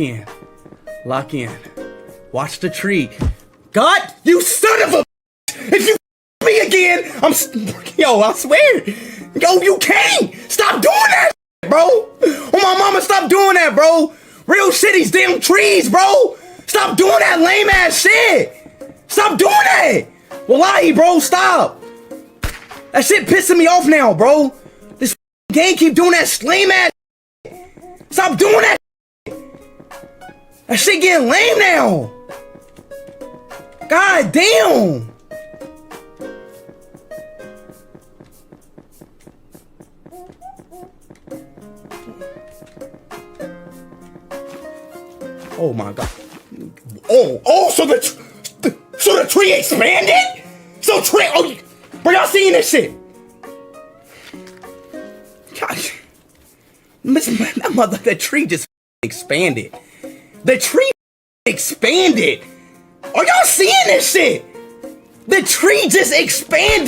in. Lock in. Watch the tree. God, you son of a. If you me again, yo, I swear. Yo, you can't. Stop doing that, bro. Oh, my mama, stop doing that, bro. Real shit, these damn trees, bro. Stop doing that lame ass shit. Stop doing that. Wallahi, bro, stop. That shit pissing me off now, bro. This game keep doing that lame ass shit. Stop doing that shit. That shit getting lame now. God damn. Oh my God. Oh, so the tree expanded? So bro, y'all seeing this shit? Gosh. The tree just expanded. The tree expanded. Are y'all seeing this shit? The tree just expanded.